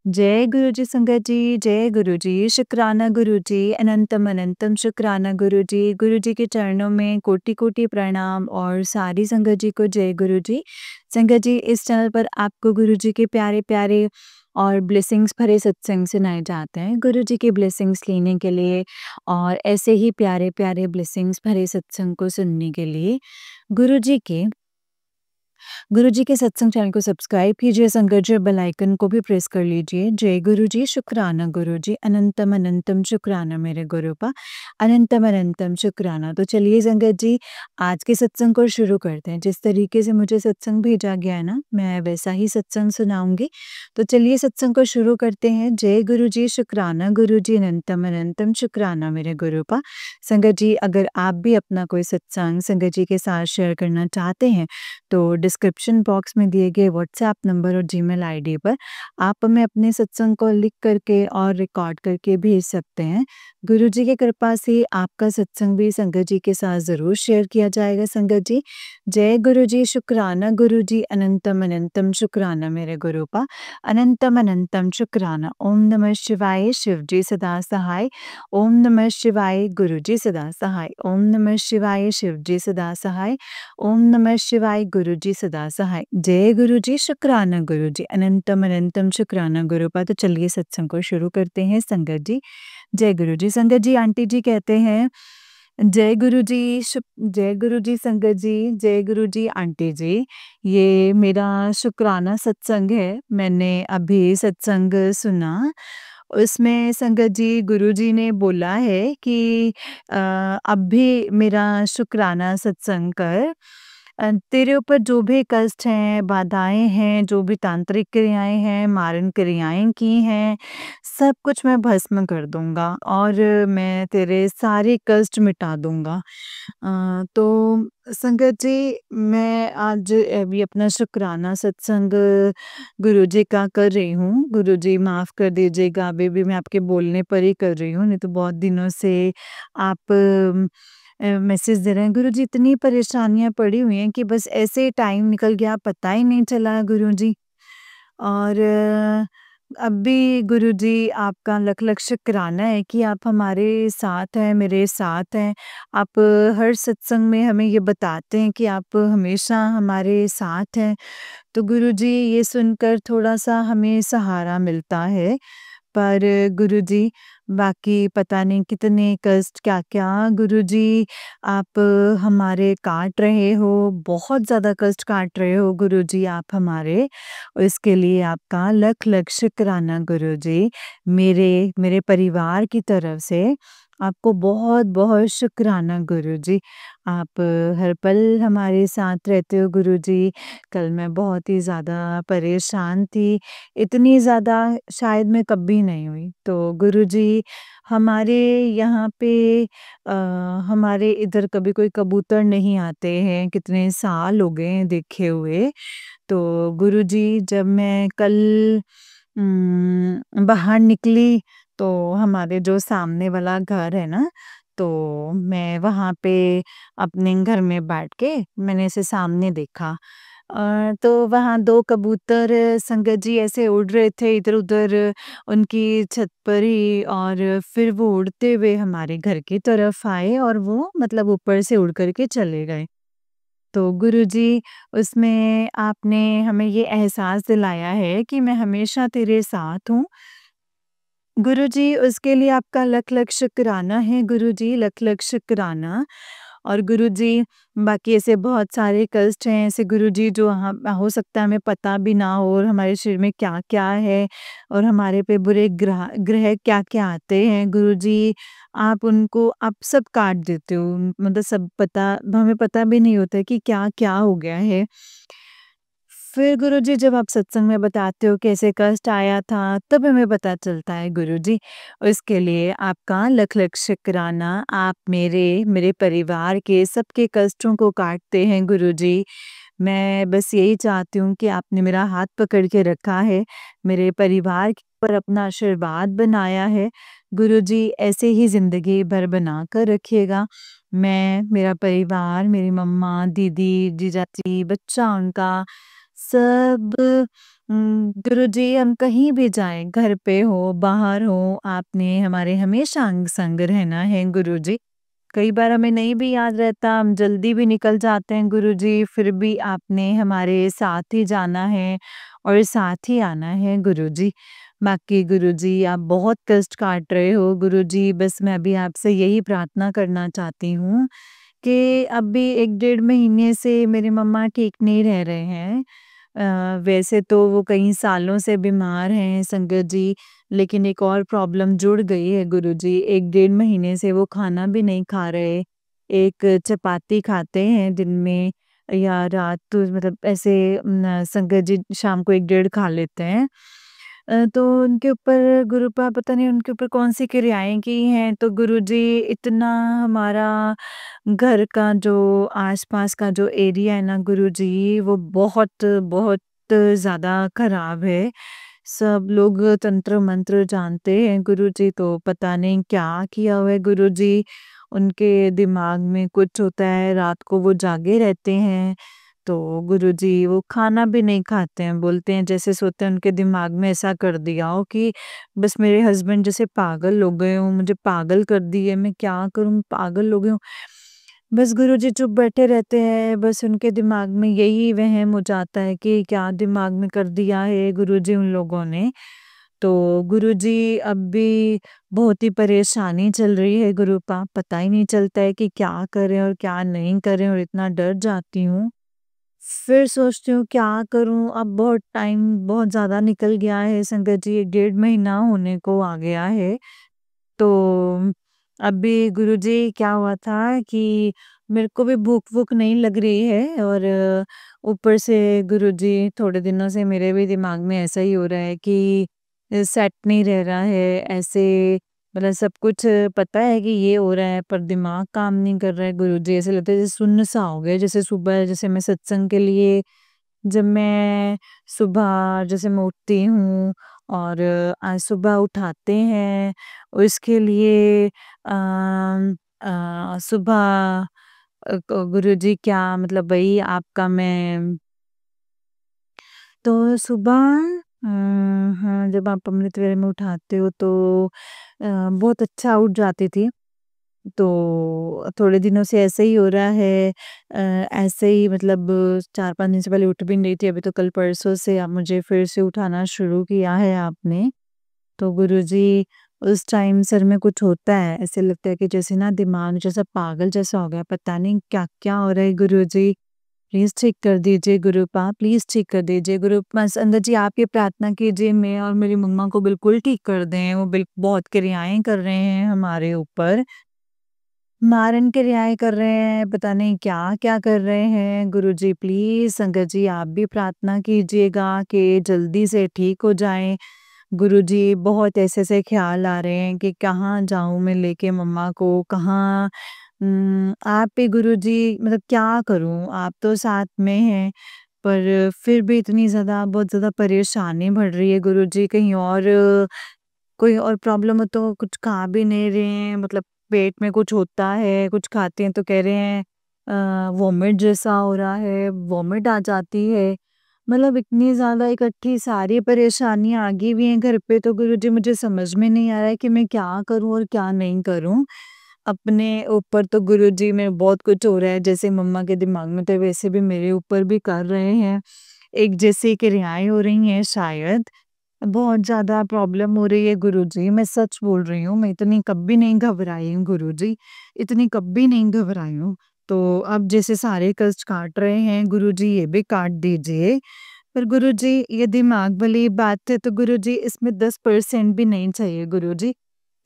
जय गुरु जी संगत जी, जय गुरु जी, शुक्राना गुरु जी, अनंतम अनंतम शुक्राना गुरु जी। गुरु जी के चरणों में कोटि-कोटि प्रणाम और सारी संगत जी को जय गुरु जी। संगत जी, इस चैनल पर आपको गुरु जी के प्यारे-प्यारे और ब्लेसिंग्स भरे सत्संग सुनाए जाते हैं। गुरु जी के ब्लेसिंग्स लेने के लिए और ऐसे ही प्यारे-प्यारे ब्लेसिंग्स भरे सत्संग को सुनने के लिए गुरु जी के सत्संग चैनल को सब्सक्राइब कीजिए, संगत जी, बेल आइकन को भी प्रेस कर लीजिए। जय गुरु जी, शुक्राना गुरु जी, अनंतम अनंतम शुक्राना मेरे गुरुपा, अनंतम अनंतम शुक्राना। तो चलिए संगत जी, आज के सत्संग को शुरू करते हैं। जिस तरीके से मुझे सत्संग भेजा गया है ना, मैं वैसा ही सत्संग सुनाऊंगी। तो चलिए सत्संग को शुरू करते हैं। जय गुरु जी, शुक्राना गुरु जी, अनंतम अनंतम शुक्राना मेरे गुरुपा। संगत जी, अगर आप भी अपना कोई सत्संग संगत जी के साथ शेयर करना चाहते हैं तो डिस्क्रिप्शन बॉक्स में दिए गए व्हाट्सएप नंबर और जीमेल आईडी पर आप हमें अपने सत्संग को लिख करके और रिकॉर्ड करके भेज सकते हैं। गुरु जी की कृपा से आपका सत्संग भी संगत जी के साथ ज़रूर शेयर किया जाएगा। संगत जी, जय गुरु जी, शुक्राना गुरु जी, अनंतम अनंतम शुक्राना मेरे गुरुपा, अनंतम अनंतम शुक्राना। ओम नमः शिवाय, शिव जी सदा सहाय। ओम नमः शिवाय, गुरु जी सदा सहाय। ओम नमः शिवाय, शिव जी सदा सहाय। ओम नमः शिवाय, गुरु जी सदा सहाय। जय गुरु जी, शुक्राना गुरु जी, अनंतम अनंतम शुक्राना गुरुपा। तो चलिए सत्संग को शुरू करते हैं संगत जी। जय गुरु जी। संगत जी, आंटी जी कहते हैं जय गुरु जी, जय गुरु जी संगत जी, जय गुरु जी आंटी जी। ये मेरा शुक्राना सत्संग है। मैंने अभी सत्संग सुना, उसमें संगत जी गुरुजी ने बोला है कि अब भी मेरा शुक्राना सत्संग कर। तेरे ऊपर जो भी कष्ट हैं, बाधाएँ हैं, जो भी तांत्रिक क्रियाएँ हैं, मारण क्रियाएँ की हैं, सब कुछ मैं भस्म कर दूँगा और मैं तेरे सारे कष्ट मिटा दूँगा। तो संगत जी, मैं आज अभी अपना शुक्राना सत्संग गुरुजी का कर रही हूँ। गुरुजी माफ़ कर दीजिएगा, अभी भी मैं आपके बोलने पर ही कर रही हूँ, नहीं तो बहुत दिनों से आप मैसेज दे रहे हैं, गुरुजी इतनी परेशानियाँ पड़ी हुई हैं कि बस ऐसे ही टाइम निकल गया, पता ही नहीं चला गुरुजी। और अभी गुरुजी आपका लख-लख शुक्राना है कि आप हमारे साथ हैं, मेरे साथ हैं। आप हर सत्संग में हमें ये बताते हैं कि आप हमेशा हमारे साथ हैं। तो गुरुजी, ये सुनकर थोड़ा-सा हमें सहारा मिलता है। पर गुरुजी, बाकी पता नहीं कितने कष्ट क्या-क्या गुरुजी आप हमारे काट रहे हो, बहुत ज़्यादा कष्ट काट रहे हो गुरुजी आप हमारे। इसके लिए आपका लख-लख शुक्राना गुरुजी। मेरे मेरे परिवार की तरफ से आपको बहुत-बहुत शुक्राना गुरुजी। आप हर पल हमारे साथ रहते हो गुरुजी। कल मैं बहुत ही ज़्यादा परेशान थी, इतनी ज़्यादा शायद मैं कभी नहीं हुई। तो गुरुजी, हमारे यहाँ पे अ, हमारे इधर कभी कोई कबूतर नहीं आते हैं, कितने साल हो गए हैं देखे हुए। तो गुरुजी, जब मैं कल बाहर निकली तो हमारे जो सामने वाला घर है ना, तो मैं वहाँ पे अपने घर में बैठ के मैंने ऐसे सामने देखा। तो वहाँ 2 कबूतर संगत जी ऐसे उड़ रहे थे इधर-उधर उनकी छत पर ही, और फिर वो उड़ते हुए हमारे घर की तरफ आए और वो मतलब ऊपर से उड़ कर के चले गए। तो गुरुजी, उसमें आपने हमें ये एहसास दिलाया है कि मैं हमेशा तेरे साथ हूँ। गुरुजी, उसके लिए आपका लख-लख शुक्राना है गुरुजी, लख-लख शुक्राना। और गुरुजी, बाकी ऐसे बहुत सारे कष्ट हैं ऐसे गुरुजी जो हो सकता है हमें पता भी ना हो और हमारे शरीर में क्या-क्या है और हमारे पे बुरे ग्रह ग्रह क्या-क्या आते हैं गुरुजी, आप सब काट देते हो। मतलब सब पता हमें पता भी नहीं होता है कि क्या-क्या हो गया है। फिर गुरुजी, जब आप सत्संग में बताते हो कैसे कष्ट आया था, तब हमें पता चलता है गुरुजी। उसके लिए आपका लख-लख शुक्राना। आप मेरे परिवार के सबके कष्टों को काटते हैं गुरुजी। मैं बस यही चाहती हूँ कि आपने मेरा हाथ पकड़ के रखा है, मेरे परिवार के ऊपर अपना आशीर्वाद बनाया है। गुरुजी, ऐसे ही ज़िंदगी भर बना कर रखिएगा। मैं, मेरा परिवार, मेरी मम्मा, दीदी, जीजाजी, बच्चा उनका, सब गुरुजी हम कहीं भी जाएँ, घर पे हो, बाहर हो, आपने हमारे हमेशा अंग संग रहना है गुरुजी। कई बार हमें नहीं भी याद रहता, हम जल्दी भी निकल जाते हैं गुरुजी, फिर भी आपने हमारे साथ ही जाना है और साथ ही आना है गुरुजी। बाकी गुरुजी आप बहुत कष्ट काट रहे हो गुरुजी, बस मैं अभी आपसे यही प्रार्थना करना चाहती हूँ कि अभी 1 डेढ़ महीने से मेरी मम्मा ठीक नहीं रह रहे हैं। वैसे तो वो कई सालों से बीमार हैं संगत जी, लेकिन एक और प्रॉब्लम जुड़ गई है गुरुजी, 1 डेढ़ महीने से वो खाना भी नहीं खा रहे। एक चपाती खाते हैं दिन में या रात तो मतलब ऐसे संगत जी शाम को 1 डेढ़ खा लेते हैं। तो उनके ऊपर गुरुपा पता नहीं उनके ऊपर कौन-सी क्रियाएँ की हैं, तो गुरुजी इतना हमारा घर का जो आस-पास का जो एरिया है ना गुरुजी, वो बहुत बहुत ज़्यादा खराब है। सब लोग तंत्र-मंत्र जानते हैं गुरुजी, तो पता नहीं क्या किया हुआ है गुरुजी। उनके दिमाग में कुछ होता है, रात को वो जागे रहते हैं। तो गुरुजी वो खाना भी नहीं खाते हैं, बोलते हैं जैसे सोते हैं उनके दिमाग में ऐसा कर दिया हो कि बस मेरे हस्बैंड जैसे पागल हो गए हों, मुझे पागल कर दिए, मैं क्या करूँ पागल हो गई हूँ। बस गुरुजी चुप बैठे रहते हैं, बस उनके दिमाग में यही वहम हो जाता है कि क्या दिमाग में कर दिया है गुरुजी उन लोगों ने। तो गुरुजी अब भी बहुत ही परेशानी चल रही है गुरुपा, पता ही नहीं चलता है कि क्या करें और क्या नहीं करें और इतना डर जाती हूँ। फिर सोचती हूँ क्या करूँ? अब बहुत टाइम बहुत ज़्यादा निकल गया है संगत जी, 1 डेढ़ महीना होने को आ गया है। तो अभी गुरुजी क्या हुआ था कि मेरे को भी भूख-वूख नहीं लग रही है और ऊपर से गुरुजी थोड़े दिनों से मेरे भी दिमाग में ऐसा ही हो रहा है कि सेट नहीं रह रहा है, ऐसे मतलब सब कुछ पता है कि ये हो रहा है पर दिमाग काम नहीं कर रहा है गुरुजी, ऐसा लगता है जैसे सुन्न सा हो गया, जैसे सुबह जैसे मैं सत्संग के लिए जब मैं सुबह जैसे मैं उठती हूँ और सुबह उठाते हैं उसके लिए सुबह गुरुजी क्या मतलब वही आपका मैं तो सुबह हाँ, जब आप अमृत वेले में उठाते हो तो बहुत अच्छा उठ जाती थी। तो थोड़े दिनों से ऐसे ही हो रहा है ऐसे ही मतलब 4-5 दिन से पहले उठ भी नहीं रही थी, अभी तो कल परसों से अब मुझे फिर से उठाना शुरू किया है आपने। तो गुरुजी उस टाइम सर में कुछ होता है, ऐसे लगता है कि जैसे ना दिमाग जैसा पागल जैसा हो गया, पता नहीं क्या-क्या हो रहा है गुरुजी। प्लीज़ ठीक कर दीजिए गुरुपा, प्लीज़ ठीक कर दीजिए गुरुपा संगत जी आप ये प्रार्थना कीजिए मैं और मेरी मम्मा को बिल्कुल ठीक कर दें, वो बहुत क्रियाएँ कर रहे हैं हमारे ऊपर। मारन क्रियाएँ कर रहे हैं, पता नहीं क्या-क्या कर रहे हैं। गुरुजी प्लीज़ संगत जी आप भी प्रार्थना कीजिएगा कि जल्दी से ठीक हो जाएँ। गुरुजी बहुत ऐसे-ऐसे ख़्याल आ रहे हैं कि कहाँ जाऊँ मैं लेके मम्मा को, कहाँ आप ही गुरुजी मतलब क्या करूँ? आप तो साथ में हैं, पर फिर भी इतनी ज़्यादा बहुत ज़्यादा परेशानी बढ़ रही है गुरुजी कहीं और कोई और प्रॉब्लम हो तो कुछ खा भी नहीं रहे हैं, मतलब पेट में कुछ होता है, कुछ खाते हैं तो कह रहे हैं वॉमिट जैसा हो रहा है, वॉमिट आ जाती है। मतलब इतनी ज़्यादा इकट्ठी सारी परेशानियाँ आ गई हुई हैं घर पे तो गुरुजी मुझे समझ में नहीं आ रहा है कि मैं क्या करूँ और क्या नहीं करूँ? अपने ऊपर तो गुरुजी में बहुत कुछ हो रहा है, जैसे मम्मा के दिमाग में तो वैसे भी मेरे ऊपर भी कर रहे हैं। एक जैसी क्रियाएँ हो रही हैं शायद। बहुत ज़्यादा प्रॉब्लम हो रही है गुरुजी, मैं सच बोल रही हूँ, मैं इतनी कभी नहीं घबराई हूँ गुरुजी, इतनी कभी नहीं घबराई हूँ। तो अब जैसे सारे कष्ट काट रहे हैं गुरुजी ये भी काट दीजिए। पर गुरुजी ये दिमाग वाली बात है तो गुरुजी इसमें 10% भी नहीं चाहिए गुरुजी,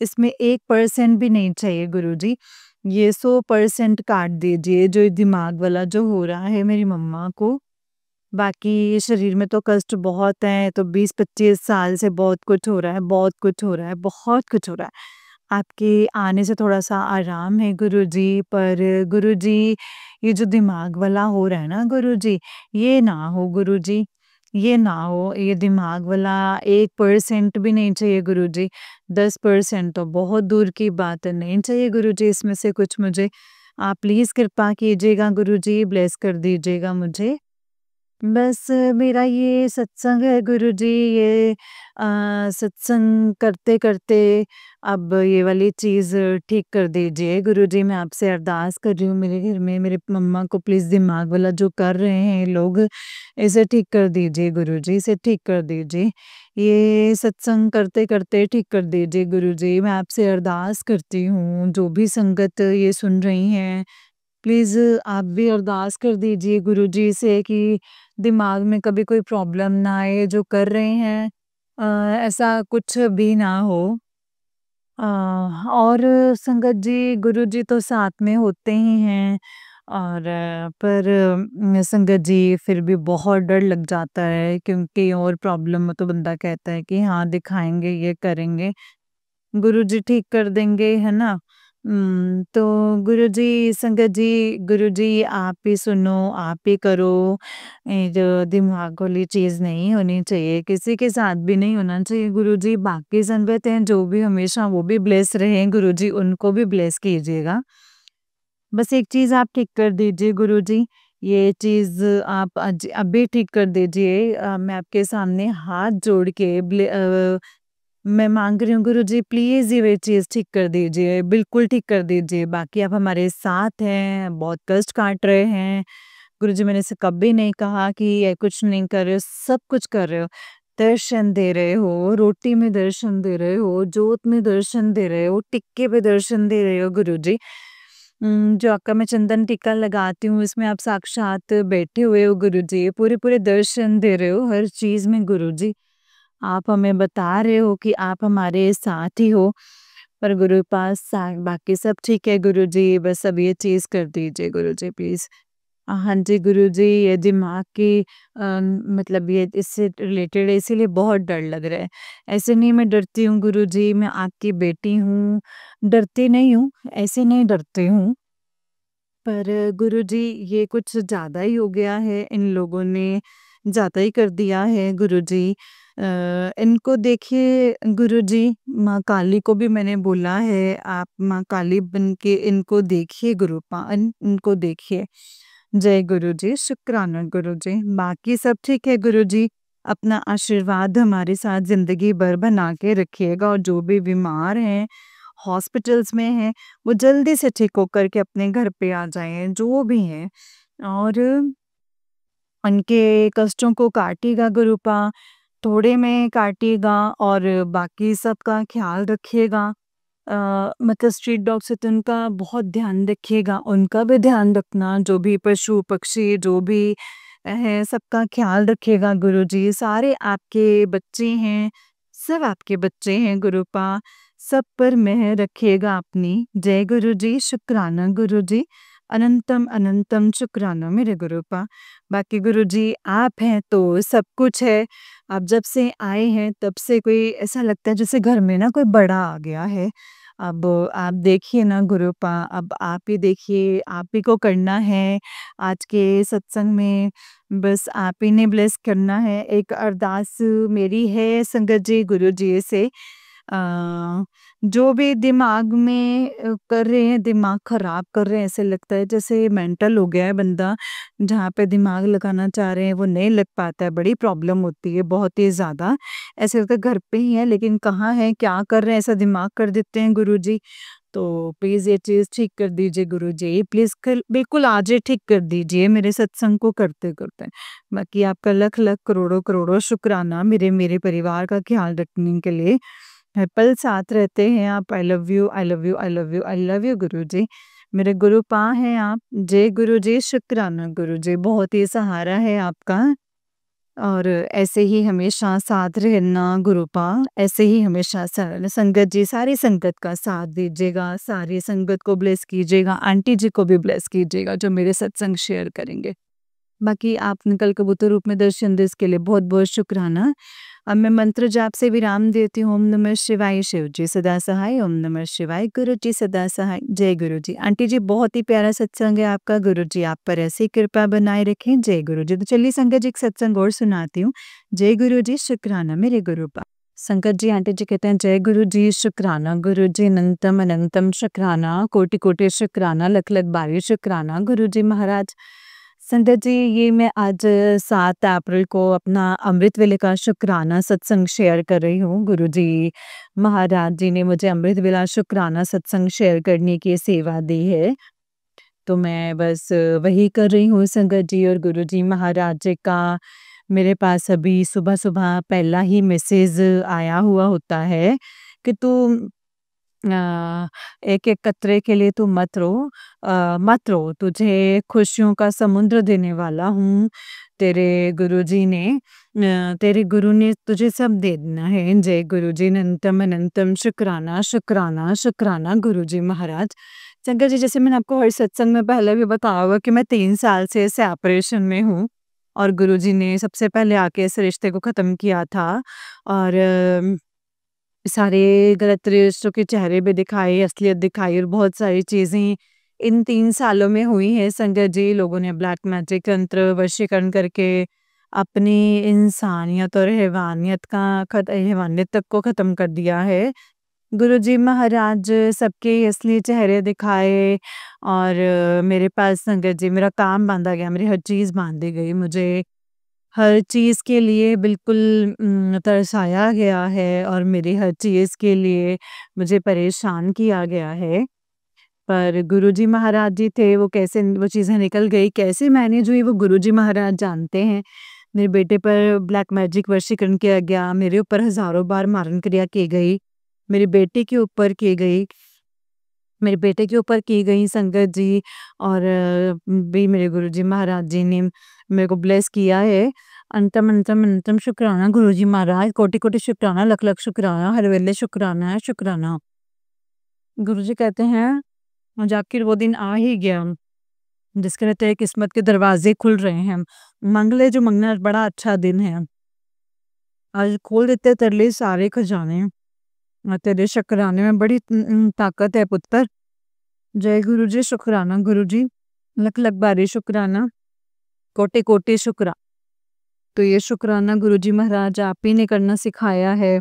इसमें 1% भी नहीं चाहिए गुरुजी। ये 100% काट दीजिए जो ये दिमाग वाला जो हो रहा है मेरी मम्मा को। बाकी शरीर में तो कष्ट बहुत हैं, तो 20-25 साल से बहुत कुछ हो रहा है, बहुत कुछ हो रहा है, बहुत कुछ हो रहा है। आपके आने से थोड़ा-सा आराम है गुरुजी, पर गुरुजी ये जो दिमाग वाला हो रहा है ना गुरुजी, ये ना हो गुरुजी, ये ना हो, ये दिमाग वाला 1% भी नहीं चाहिए गुरुजी, 10% तो बहुत दूर की बात है, नहीं चाहिए गुरुजी इसमें से कुछ मुझे। आप प्लीज़ कृपा कीजिएगा गुरुजी, ब्लेस कर दीजिएगा मुझे। बस मेरा ये सत्संग है गुरुजी, ये सत्संग करते-करते अब ये वाली चीज़ ठीक कर दीजिए गुरुजी। मैं आपसे अरदास कर रही हूँ, मेरे घर में मेरे मम्मा को प्लीज़ दिमाग वाला जो कर रहे हैं ये लोग, इसे ठीक कर दीजिए गुरुजी, इसे ठीक कर दीजिए। ये सत्संग करते-करते ठीक कर दीजिए गुरुजी। मैं आपसे अरदास करती हूँ, जो भी संगत ये सुन रही हैं, प्लीज़ आप भी अरदास कर दीजिए गुरुजी से कि दिमाग में कभी कोई प्रॉब्लम ना आए, जो कर रहे हैं ऐसा कुछ भी ना हो। अ, और संगत जी, गुरुजी तो साथ में होते ही हैं और पर संगत जी फिर भी बहुत डर लग जाता है, क्योंकि और प्रॉब्लम हो तो बंदा कहता है कि हाँ दिखाएँगे, ये करेंगे। गुरुजी ठीक कर देंगे, है ना? तो गुरुजी, संगत जी, गुरुजी आप ही सुनो, आप ही करो। ये जो दिमाग वाली चीज़ नहीं होनी चाहिए, किसी के साथ भी नहीं होना चाहिए गुरुजी। बाकी संगत हैं जो भी, हमेशा वो भी ब्लेस रहें गुरुजी, उनको भी ब्लेस कीजिएगा। बस एक चीज़ आप ठीक कर दीजिए गुरुजी, ये चीज़ आप आज अभी ठीक कर दीजिए। मैं आपके सामने हाथ जोड़ के मैं माँग रही हूँ गुरुजी, प्लीज़ ये चीज़ ठीक कर दीजिए, बिल्कुल ठीक कर दीजिए। बाकी आप हमारे साथ हैं, बहुत कष्ट काट रहे हैं। गुरुजी, मैंने ऐसे कभी नहीं कहा कि ये कुछ नहीं कर रहे हो, सब कुछ कर रहे हो। दर्शन दे रहे हो, रोटी में दर्शन दे रहे हो, जोत में दर्शन दे रहे हो, टिक्के पे दर्शन दे रहे हो गुरुजी। जो आपका मैं चंदन टीका लगाती हूँ, इसमें आप साक्षात बैठे हुए हो गुरुजी, पूरे-पूरे दर्शन दे रहे हो हर चीज़ में गुरुजी। आप हमें बता रहे हो कि आप हमारे साथ ही हो, पर गुरु पास सा बाकी सब ठीक है गुरुजी, बस अब ये चीज़ कर दीजिए गुरुजी प्लीज़। हाँ जी गुरुजी, ये दिमाग की मतलब ये इससे रिलेटेड है, इसीलिए बहुत डर लग रहा है। ऐसे नहीं मैं डरती हूँ गुरुजी, मैं आपकी बेटी हूँ, डरती नहीं हूँ, ऐसे नहीं डरती हूँ। पर गुरुजी, ये कुछ ज़्यादा ही हो गया है, इन लोगों ने ज़्यादा ही कर दिया है गुरुजी। इनको देखिए गुरुजी, माँ काली को भी मैंने बोला है, आप माँ काली बन के इनको देखिए गुरुपा, इनको देखिए। जय गुरुजी, शुक्राना गुरुजी। बाकी सब ठीक है गुरुजी, अपना आशीर्वाद हमारे साथ ज़िंदगी भर बना के रखिएगा, और जो भी बीमार हैं, हॉस्पिटल्स में हैं, वो जल्दी से ठीक होकर के अपने घर पे आ जाएँ, जो भी हैं। और उनके कष्टों को काटिएगा गुरुपा, थोड़े में काटिएगा, और बाकी सबका ख़्याल रखिएगा। मतलब स्ट्रीट डॉग्स है तो उनका बहुत ध्यान रखिएगा, उनका भी ध्यान रखना, जो भी पशु-पक्षी जो भी हैं, सबका ख़्याल रखिएगा गुरुजी। सारे आपके बच्चे हैं, सब आपके बच्चे हैं गुरुपा, सब पर मेहर रखिएगा अपनी। जय गुरुजी, शुक्राना गुरुजी, अनंतम अनंतम शुक्राना मेरे गुरुपा। बाकी गुरुजी, आप हैं तो सब कुछ है। आप जब से आए हैं तब से कोई ऐसा लगता है जैसे घर में ना कोई बड़ा आ गया है। अब आप देखिए ना गुरुपा, अब आप ही देखिए, आप ही को करना है आज के सत्संग में, बस आप ही ने ब्लेस करना है। एक अरदास मेरी है संगत जी गुरुजी से, जो भी दिमाग में कर रहे हैं, दिमाग खराब कर रहे हैं, ऐसे लगता है जैसे मेंटल हो गया है बंदा, जहाँ पे दिमाग लगाना चाह रहे हैं वो नहीं लग पाता है, बड़ी प्रॉब्लम होती है बहुत ही ज़्यादा। ऐसे लगता है घर पे ही है लेकिन कहाँ है, क्या कर रहे हैं, ऐसा दिमाग कर देते हैं गुरुजी। तो प्लीज़ ये चीज़ ठीक कर दीजिए गुरुजी, प्लीज़ कल बिल्कुल आज ही ठीक कर दीजिए मेरे सत्संग को करते-करते। बाकी आपका लख-लख करोड़ों-करोड़ों शुक्राना मेरे मेरे परिवार का ख़्याल रखने के लिए। हर पल साथ रहते हैं आप। I love you, I love you, I love you, I love you Guruji. मेरे गुरुपा हैं आप। जय गुरुजी, शुक्राना गुरुजी, बहुत ही सहारा है आपका, और ऐसे ही हमेशा साथ रहना गुरुपा, ऐसे ही हमेशा संगत जी, सारी संगत का साथ दीजिएगा, सारी संगत को ब्लेस कीजिएगा, आंटी जी को भी ब्लेस कीजिएगा जो मेरे सत्संग शेयर करेंगे। बाकी आपने कल कबूतर रूप में दर्शन दिए इसके लिए बहुत-बहुत शुक्राना। अब मैं मंत्र जाप से विराम देती हूँ। ओम नमः शिवाय, शिव जी सदा सहाय। ओम नमः शिवाय, गुरु जी सदा सहाय। जय गुरु जी। आंटी जी, बहुत ही प्यारा सत्संग है आपका, गुरु जी आप पर ऐसी ही कृपा बनाए रखें। जय गुरु जी। तो चलिए संगत जी, एक सत्संग और सुनाती हूँ। जय गुरु जी, शुक्राना मेरे गुरुपा। संकट जी, आंटी जी कहते हैं, जय गुरु जी, शुक्राना गुरु जी, अनंतम अनंतम शुक्राना, कोटि कोटि शुक्राना, लख लख बारी शुक्राना गुरु जी महाराज। संगत जी, ये मैं आज 7 अप्रैल को अपना अमृत वेले का शुक्राना सत्संग शेयर कर रही हूँ। गुरुजी महाराज जी ने मुझे अमृत वेला शुक्राना सत्संग शेयर करने की सेवा दी है। तो मैं बस वही कर रही हूँ संगत जी। और गुरुजी महाराज जी का मेरे पास अभी सुबह-सुबह पहला ही मैसेज आया हुआ होता है कि तू एक-एक कतरे के लिए तू मत रो, तुझे खुशियों का समुद्र देने वाला हूँ। तेरे गुरु ने तुझे सब दे देना है। जय गुरुजी, अनंतम अनंतम शुक्राना, शुक्राना, शुक्राना गुरुजी महाराज। शंकर जी, जैसे मैंने आपको हर सत्संग में पहले भी बताया होगा कि मैं 3 साल से सेपरेशन में हूँ और गुरुजी ने सबसे पहले आके इस रिश्ते को ख़त्म किया था। और सारे गलत रिश्तों के चेहरे भी दिखाए, असलियत दिखाई और बहुत सारी चीज़ें इन 3 सालों में हुई हैं संगत जी। लोगों ने ब्लैक मैजिक तंत्र वशीकरण करके अपनी इंसानियत और हैवानियत तक को ख़त्म कर दिया है। गुरुजी महाराज सबके असली चेहरे दिखाए और मेरे पास संगत जी मेरा काम बाँधा गया, मेरी हर चीज़ बाँध दी गई। मुझे हर चीज़ के लिए बिल्कुल तरसाया गया है और मेरी हर चीज़ के लिए मुझे परेशान किया गया है। पर गुरुजी महाराज जी थे, वो कैसे वो चीज़ें निकल गई, कैसे मैनेज हुई वो गुरुजी महाराज जानते हैं। मेरे बेटे पर ब्लैक मैजिक वशीकरण किया गया, मेरे ऊपर हज़ारों बार मारन क्रिया की गई, मेरे बेटे के ऊपर की गई। मेरे बेटे के ऊपर की गई संगत जी। और भी मेरे गुरुजी महाराज जी ने मेरे को ब्लेस किया है। अंतम अंतम अंतम शुक्राना गुरुजी महाराज, कोटि-कोटि शुक्राना, लख-लख शुक्राना, हर वेले शुक्राना है, शुक्राना। गुरुजी कहते हैं आज आखिर वो दिन आ ही गया, जिसके लिए तेरे किस्मत के दरवाजे खुल रहे हैं। माँग ले जो माँगना, आज बड़ा अच्छा दिन है। आज खोल देते तेरे लिए सारे खजाने और तेरे शुक्राने में बड़ी ताकत है पुत्र। जय गुरुजी, शुक्राना गुरुजी, लख-लख बारी शुक्राना, कोटि-कोटि शुक्रा। तो ये शुक्राना गुरुजी महाराज आप ही ने करना सिखाया है।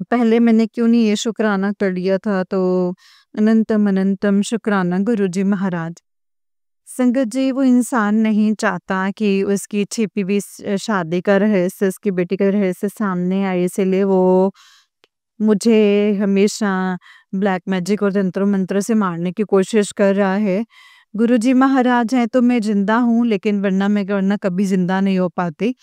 पहले मैंने क्यों नहीं ये शुक्राना कर लिया था। तो अनंतम अनंतम शुक्राना गुरुजी महाराज। संगत जी, वो इंसान नहीं चाहता कि उसकी छिपी हुई शादी का रहस्य, उसकी बेटी का रहस्य सामने आए, इसलिए वो मुझे हमेशा ब्लैक मैजिक और तंत्र मंत्र से मारने की कोशिश कर रहा है। गुरुजी महाराज हैं तो मैं जिंदा हूँ, लेकिन वरना कभी जिंदा नहीं हो पाती।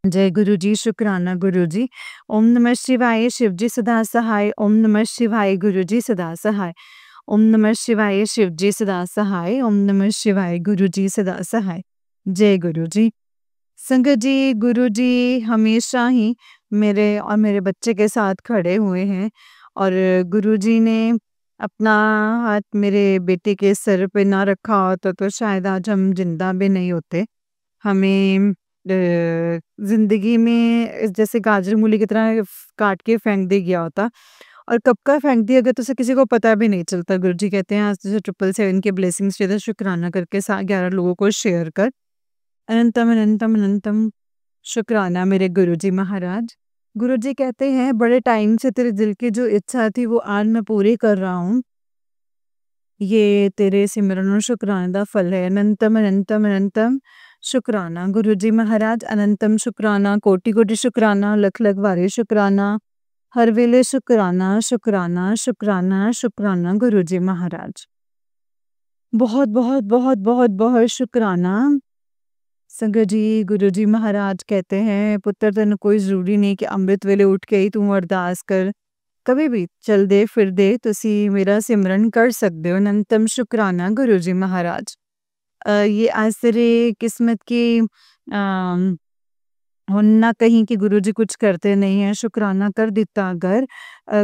जय गुरुजी, शुक्राना गुरुजी। ओम नमः शिवाय, शिवजी सदा सहाय। ओम नमः शिवाय, गुरुजी सदा सहाय। ओम नमः शिवाय, शिवजी सदा सहाय। ओम नमः शिवाय, गुरुजी सदा सहाय। जय गुरुजी। संगत जी, गुरुजी हमेशा ही मेरे और मेरे बच्चे के साथ खड़े हुए हैं और गुरुजी ने अपना हाथ मेरे बेटे के सर पे ना रखा होता तो शायद आज हम जिंदा भी नहीं होते। हमें ज़िंदगी में जैसे गाजर मूली की तरह काट के फेंक दिया गया होता और कब का फेंक दिया गया तो उसे किसी को पता भी नहीं चलता। गुरुजी कहते हैं आज तुझे 777 के ब्लेसिंग्स चाहिए, शुक्राना करके 11 लोगों को शेयर कर। अनंतम अनंतम अनंतम शुक्राना मेरे गुरुजी महाराज। गुरुजी कहते हैं बड़े टाइम से तेरे दिल की जो इच्छा थी वो आज मैं पूरी कर रहा हूँ। ये तेरे सिमरन और शुक्राने दा फल है। अनंतम अनंतम अनंतम शुक्राना गुरुजी महाराज। अनंतम शुक्राना, कोटि-कोटि शुक्राना, लख-लख वारी शुक्राना, हर वेले शुक्राना, शुक्राना, शुक्राना, शुक्राना गुरुजी महाराज। बहुत बहुत बहुत बहुत बहुत शुक्राना। संगत जी, गुरुजी महाराज कहते हैं पुत्र तेन कोई ज़रूरी नहीं कि अमृत वेले उठ के ही तू अरदास कर, कभी भी चलदे फिरदे तुसी मेरा सिमरन कर सकदे हो। अनंतम शुक्राना गुरुजी महाराज। ये आज तेरी किस्मत की हुन ना कहीं कि गुरुजी कुछ करते नहीं हैं, शुक्राना कर दिता अगर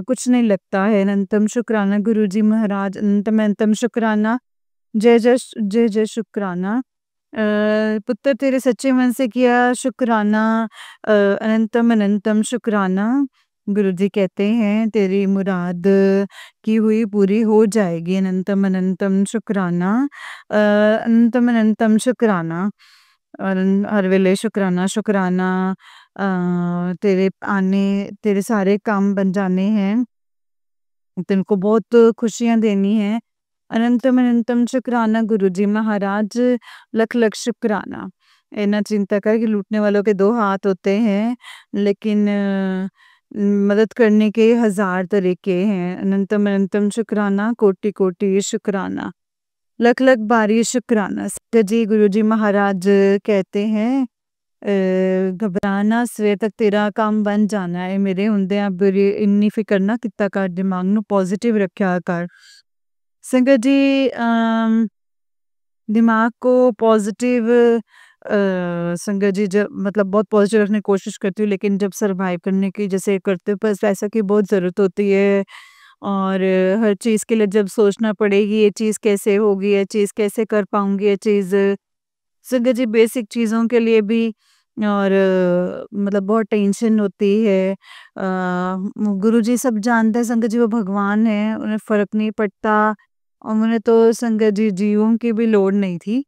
कुछ नहीं लगता है। अनंतम शुक्राना गुरुजी महाराज। अनंतम अनंतम शुक्राना। जय जय शुक्राना। पुत्र तेरे सच्चे मन से किया शुक्राना। अनंतम अनंतम शुक्राना। गुरुजी कहते हैं तेरी मुराद की हुई पूरी हो जाएगी। अनंतम अनंतम शुक्राना। अनंतम अनंतम शुक्राना और हर वेले शुक्राना शुक्राना। तेरे सारे काम बन जाने हैं, तेरे को बहुत खुशियां देनी है। अनंतम अनंतम शुक्राना गुरुजी महाराज, लख लख शुक्राना। ये ना चिंता कर कि लूटने वालों के दो हाथ होते हैं, लेकिन मदद करने के हजार तरीके हैं। अनंतम अनंतम शुक्राना, कोटि कोटि शुक्राना, लख लख बारी शुक्राना। जी गुरुजी महाराज कहते हैं, घबराना सवेर तक तेरा काम बन जाना है। मेरे हुंदे आप बुरी इन्नी फिक्र ना किता कर, दिमाग नू पॉजिटिव रखा कर। संगत जी दिमाग को पॉजिटिव संगत जी जब मतलब बहुत पॉजिटिव रखने की कोशिश करती हूँ, लेकिन जब सरवाइव करने की जैसे करते हो बस पैसा की बहुत ज़रूरत होती है। और हर चीज़ के लिए जब सोचना पड़ेगी ये चीज़ कैसे होगी, ये चीज़ कैसे कर पाऊंगी, ये चीज़ संगत जी बेसिक चीज़ों के लिए भी। और मतलब बहुत टेंशन होती है। गुरुजी सब जानते हैं संगत जी, वो भगवान है, उन्हें फ़र्क नहीं पड़ता। और उन्हें तो संगत जी जीवों की भी लोड़ नहीं थी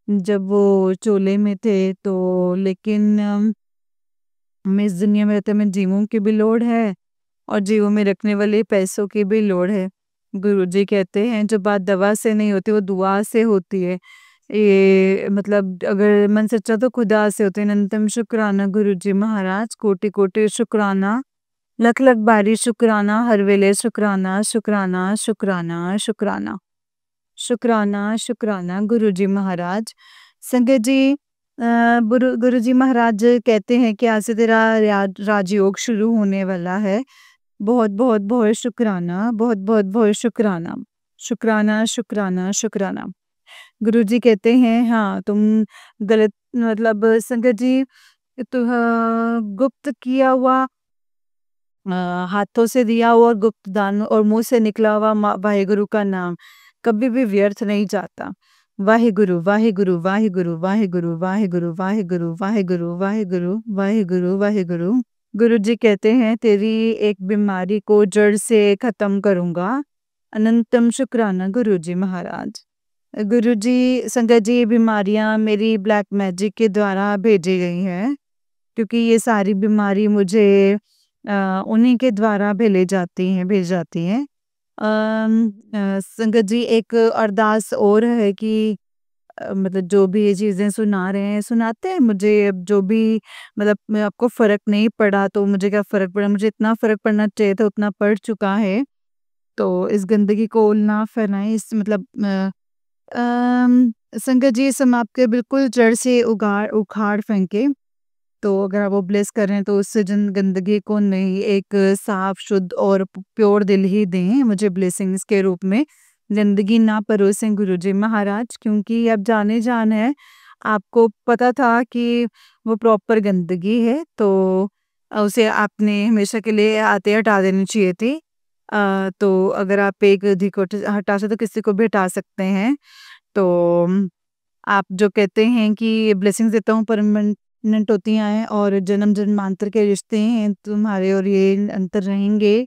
जब वो चोले में थे, तो लेकिन हमें इस दुनिया में रहते हमें जीवों की भी लोड़ है और जीवों में रखने वाले पैसों की भी लोड़ है। गुरुजी कहते हैं जो बात दवा से नहीं होती वो दुआ से होती है। ये मतलब अगर मन सच्चा तो खुदा से होते हैं। अनंतम शुक्राना गुरुजी महाराज, कोटि कोटि शुक्राना, लख लख बारी शुक्राना, हर वेले शुक्राना शुक्राना शुक्राना शुक्राना शुक्राना शुक्राना गुरुजी महाराज। संगत जी गुरुजी महाराज कहते हैं कि आज से तेरा राजयोग शुरू होने वाला है। बहुत बहुत बहुत शुक्राना, बहुत बहुत बहुत शुक्राना, शुक्राना शुक्राना शुक्राना। गुरुजी कहते हैं हाँ तुम गलत मतलब संगत जी तो गुप्त किया हुआ हाथों से दिया हुआ और गुप्त दान और मुंह से निकला हुआ वाहेगुरु का नाम कभी भी व्यर्थ नहीं जाता। वाहेगुरु वाहेगुरु वाहेगुरु वाहेगुरु वाहेगुरु वाहेगुरु वाहेगुरु वाहेगुरु वाहेगुरु वाहेगुरु। गुरु जी कहते हैं तेरी एक बीमारी को जड़ से खत्म करूंगा। अनंतम शुक्राना गुरु जी महाराज। गुरु जी संगत जी ये बीमारियां मेरी ब्लैक मैजिक के द्वारा भेजी गई हैं, क्योंकि ये सारी बीमारी मुझे उन्हीं के द्वारा भेज जाती हैं। संगत जी एक अरदास और है कि मतलब जो भी ये चीज़ें सुना रहे हैं, सुनाते हैं मुझे अब जो भी मतलब मैं आपको फ़र्क नहीं पड़ा तो मुझे क्या फ़र्क पड़ा, मुझे इतना फ़र्क पड़ना चाहिए था उतना पड़ चुका है। तो इस गंदगी को ना फैलाएँ इस मतलब संगत जी समाप्त बिल्कुल जड़ से उखाड़ फेंके। तो अगर आप वो ब्लेस कर रहे हैं तो उससे जन गंदगी को नहीं एक साफ शुद्ध और प्योर दिल ही दें मुझे ब्लेसिंग्स के रूप में। गंदगी ना परोसें गुरुजी महाराज, क्योंकि अब जाने जान है आपको पता था कि वो प्रॉपर गंदगी है, तो उसे आपने हमेशा के लिए आते हटा देनी चाहिए थी। तो अगर आप एक अधिक हटा सकते तो किसी को भी हटा सकते हैं। तो आप जो कहते हैं कि ब्लेसिंग्स देता हूँ परमानेंट होती हैं और जन्म जन्मांतर के रिश्ते हैं तुम्हारे और ये अंतर रहेंगे।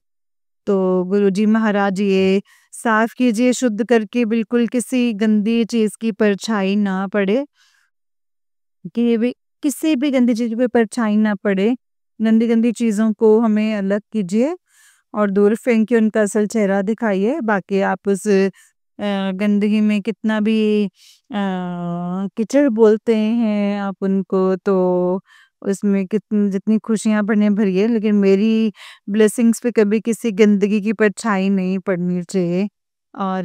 तो गुरुजी महाराज ये साफ कीजिए शुद्ध करके, बिल्कुल किसी गंदी चीज की परछाई ना पड़े, कि भी किसी भी गंदी चीज पे परछाई ना पड़े। गंदी गंदी चीजों को हमें अलग कीजिए और दूर फेंक के उनका असल चेहरा दिखाइए। बाकी आप उस गंदगी में कितना भी कीचड़ बोलते हैं आप उनको, तो उसमें कितनी जितनी खुशियाँ भरने भरिए, लेकिन मेरी ब्लेसिंग्स पे कभी किसी गंदगी की परछाई नहीं पड़नी चाहिए। और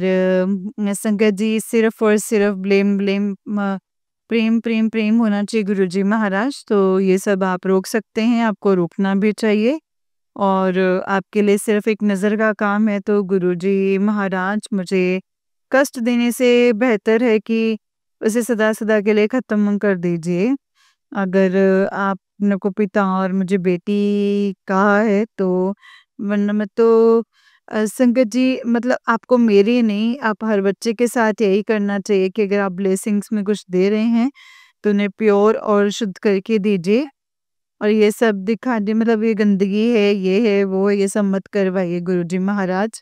संगत जी सिर्फ और सिर्फ ब्लेम ब्लेम प्रेम प्रेम प्रेम होना चाहिए गुरुजी महाराज। तो ये सब आप रोक सकते हैं, आपको रोकना भी चाहिए। और आपके लिए सिर्फ एक नज़र का काम है, तो गुरुजी महाराज मुझे कष्ट देने से बेहतर है कि उसे सदा सदा के लिए ख़त्म कर दीजिए। अगर आपने को पिता और मुझे बेटी कहा है तो वरना मैं तो संगत जी मतलब आपको मेरी नहीं, आप हर बच्चे के साथ यही करना चाहिए कि अगर आप ब्लेसिंग्स में कुछ दे रहे हैं तो उन्हें प्योर और शुद्ध करके दीजिए। और ये सब दिखा दी मतलब ये गंदगी है, ये है, वो है, ये सब मत करवाइए गुरुजी महाराज।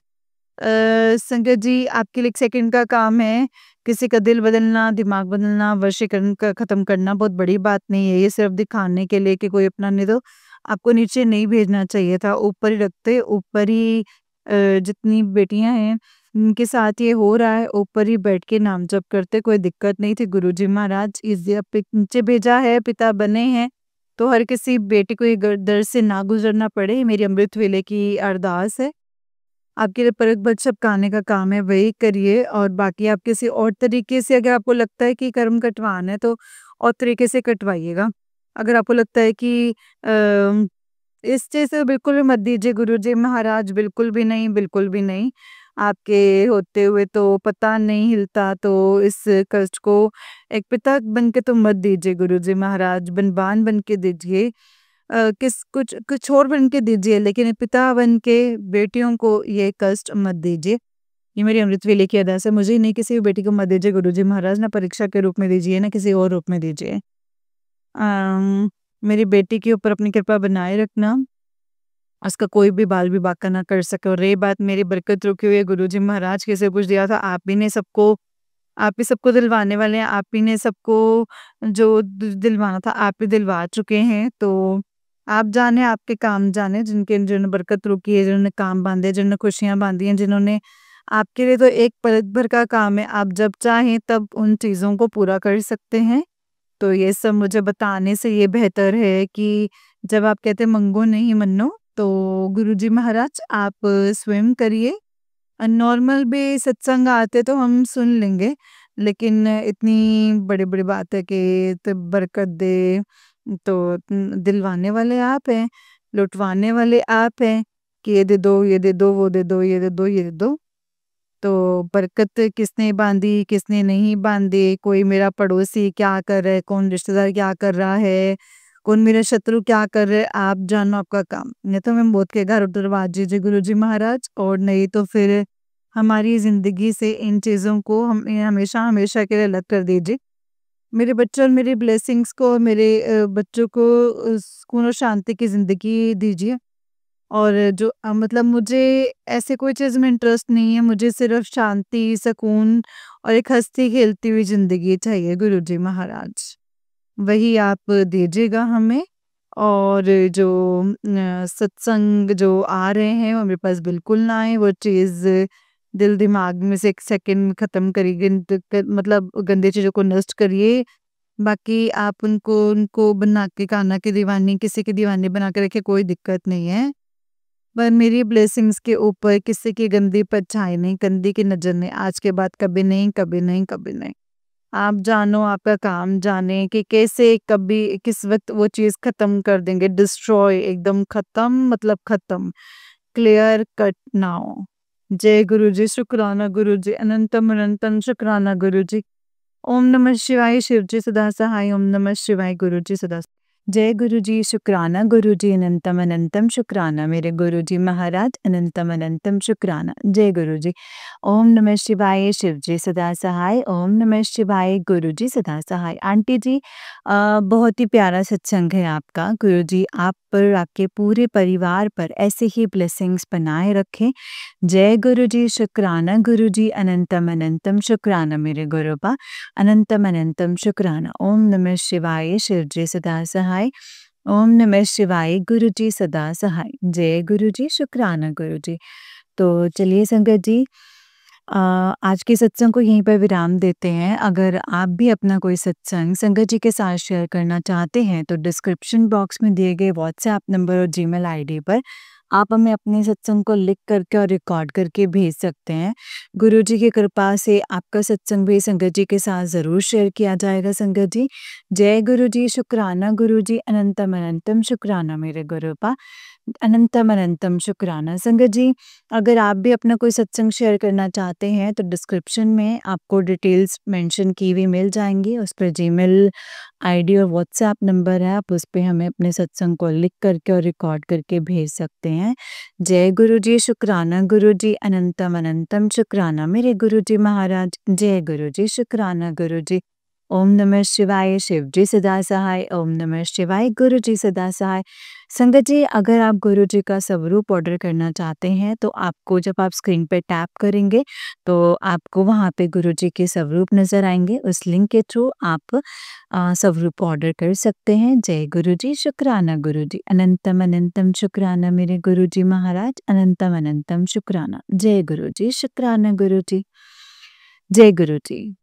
संगत जी आपके लिए 1 सेकंड का काम है, किसी का दिल बदलना, दिमाग बदलना, वशीकरण खत्म करना बहुत बड़ी बात नहीं है। ये सिर्फ दिखाने के लिए कि कोई अपना नहीं, तो आपको नीचे नहीं भेजना चाहिए था, ऊपर ही रखते। ऊपर ही जितनी बेटियां हैं उनके साथ ये हो रहा है, ऊपर ही बैठ के नाम जप करते, कोई दिक्कत नहीं थी। गुरुजी महाराज इस नीचे भेजा है, पिता बने हैं, तो हर किसी बेटे को ये दर से ना गुजरना पड़े, ये मेरी अमृत वेले की अरदास है। आपके लिए परत बच छपकाने का काम है, वही करिए। और बाकी आप किसी और तरीके से, अगर आपको लगता है कि कर्म कटवाना है तो और तरीके से कटवाइएगा। अगर आपको लगता है कि इस चीज़ से बिल्कुल भी मत दीजिए गुरुजी महाराज, बिल्कुल भी नहीं, बिल्कुल भी नहीं। आपके होते हुए तो पता नहीं हिलता, तो इस कष्ट को एक पिता बन के तो मत दीजिए गुरुजी महाराज, बनवान बन के दीजिए। किस कुछ कुछ और बन के दीजिए, लेकिन पिता बन के बेटियों को ये कष्ट मत दीजिए। ये मेरी अमृत वेले की अरदास है, मुझे नहीं, किसी भी बेटी को मत दीजिए गुरुजी महाराज, ना परीक्षा के रूप में दीजिए, ना किसी और रूप में दीजिए। मेरी बेटी के ऊपर अपनी कृपा बनाए रखना, उसका कोई भी बाल भी बांका ना कर सके। और रही बात मेरी बरकत रुकी हुई है, गुरुजी महाराज किसे कुछ दिया था, आप ही सबको दिलवाने वाले हैं, आप ही ने सबको जो दिलवाना था आप ही दिलवा चुके हैं। तो आप जाने, आपके काम जाने, जिन्होंने बरकत रुकी है, जिन्होंने काम बांधे, जिन्होंने खुशियां बांधी हैं, जिन्होंने आपके लिए तो एक पलक भर का काम है, आप जब चाहें तब उन चीज़ों को पूरा कर सकते हैं। तो ये सब मुझे बताने से ये बेहतर है कि जब आप कहते मंगो नहीं मन्नो, तो गुरुजी महाराज आप स्वयं करिए। नॉर्मल भी सत्संग आते तो हम सुन लेंगे, लेकिन इतनी बड़ी-बड़ी बात है कि तो बरकत दे, तो दिलवाने वाले आप हैं, लुटवाने वाले आप हैं कि ये दे दो, ये दे दो, वो दे दो, ये दे दो, ये दे दो। तो बरकत किसने बाँधी, किसने नहीं बाँधी, कोई मेरा पड़ोसी क्या कर रहा है, कौन रिश्तेदार क्या कर रहा है, कौन मेरा शत्रु क्या कर रहा है, आप जानो आपका काम। नहीं तो मैं मौत के घर उतरवा दीजिए गुरुजी महाराज, और नहीं तो फिर हमारी ज़िंदगी से इन चीज़ों को हम हमेशा के लिए अलग कर दीजिए। मेरे बच्चे और मेरी ब्लेसिंग्स को, मेरे बच्चों को सुकून और शांति की ज़िंदगी दीजिए। और जो मतलब मुझे ऐसे कोई चीज़ में इंटरेस्ट नहीं है, मुझे सिर्फ़ शांति, सुकून और एक हँसती-खेलती हुई ज़िंदगी चाहिए गुरुजी महाराज। वही आप दीजिएगा हमें। और जो सत्संग जो आ रहे हैं वो मेरे पास बिल्कुल ना आए, वो चीज़ दिल दिमाग में से 1 सेकंड में ख़त्म करिए, मतलब गंदी चीज़ों को नष्ट करिए। बाकी आप उनको उनको बना के कान्हा की दीवानी, किसी की दीवानी बना के रखिए, कोई दिक्कत नहीं है। पर मेरी ब्लेसिंग्स के ऊपर किसी की गंदी परछाई नहीं, गंदी की नज़र नहीं, आज के बाद कभी नहीं, कभी नहीं, कभी नहीं। आप जानो, आपका काम जाने कि कैसे, कभी, किस वक़्त वो चीज़ ख़त्म कर देंगे, डिस्ट्रॉय, एकदम ख़त्म, मतलब ख़त्म, क्लियर कट नाउ। जय गुरुजी, शुक्राना गुरुजी, अनंतम अनंतम शुक्राना गुरुजी। ओम नमः शिवाय, शिवजी सदा सहाय, ओम नमः शिवाय, गुरुजी सदा। जय गुरुजी, शुक्राना गुरुजी, अनंतम अनंतम शुक्राना मेरे गुरुजी महाराज, अनंतम अनंतम शुक्राना। जय गुरुजी। ओम नमः शिवाय, शिवजी सदा सहाय, ओम नमः शिवाय, गुरुजी सदा सहाय। आंटी जी, बहुत ही प्यारा सत्संग है आपका। गुरुजी आप पर, आपके पूरे परिवार पर ऐसे ही ब्लेसिंग्स बनाए रखें। जय गुरुजी, शुक्राना गुरुजी, अनंतम अनंतम शुक्राना मेरे गुरुपा, अनंतम अनंतम शुक्राना। ओम नमः शिवाय, शिवजी सदा सहाय, ओम नमः शिवाय, गुरुजी सदा सहाय। जय गुरुजी, शुक्राना गुरुजी। तो चलिए संगत जी, आज के सत्संग को यहीं पर विराम देते हैं। अगर आप भी अपना कोई सत्संग संगत जी के साथ शेयर करना चाहते हैं, तो डिस्क्रिप्शन बॉक्स में दिए गए व्हाट्सएप नंबर और जीमेल आईडी पर आप हमें अपने सत्संग को लिख करके और रिकॉर्ड करके भेज सकते हैं। गुरु जी की कृपा से आपका सत्संग भी संगत जी के साथ ज़रूर शेयर किया जाएगा संगत जी। जय गुरु जी, शुक्राना गुरु जी, अनंतम अनंतम शुक्राना मेरे गुरुपा, अनंतम अनंतम शुक्राना। संगत जी, अगर आप भी अपना कोई सत्संग शेयर करना चाहते हैं, तो डिस्क्रिप्शन में आपको डिटेल्स मेंशन की हुई मिल जाएंगी, उस पर जीमेल आईडी और व्हाट्सएप नंबर है, आप उस पे हमें अपने सत्संग को लिख करके और रिकॉर्ड करके भेज सकते हैं। जय गुरु जी, शुक्राना गुरु जी, अनंतम अनंतम शुक्राना मेरे गुरु जी महाराज। जय गुरु जी, शुक्राना गुरु जी, ओम नमः शिवाय, शिव जी सदा सहाय, ओम नमः शिवाय, गुरु जी सदा सहाय। संगत जी, अगर आप गुरु जी का स्वरूप ऑर्डर करना चाहते हैं तो आपको जब आप स्क्रीन पे टैप करेंगे तो आपको वहाँ पे गुरु जी के स्वरूप नज़र आएँगे। उस लिंक के थ्रू आप स्वरूप ऑर्डर कर सकते हैं। जय गुरु जी, शुक्राना गुरु जी, अनंतम अनंतम शुक्राना मेरे गुरु जी महाराज, अनंतम अनंतम शुक्राना। जय गुरु जी, शुक्राना गुरु जी। जय गुरु जी।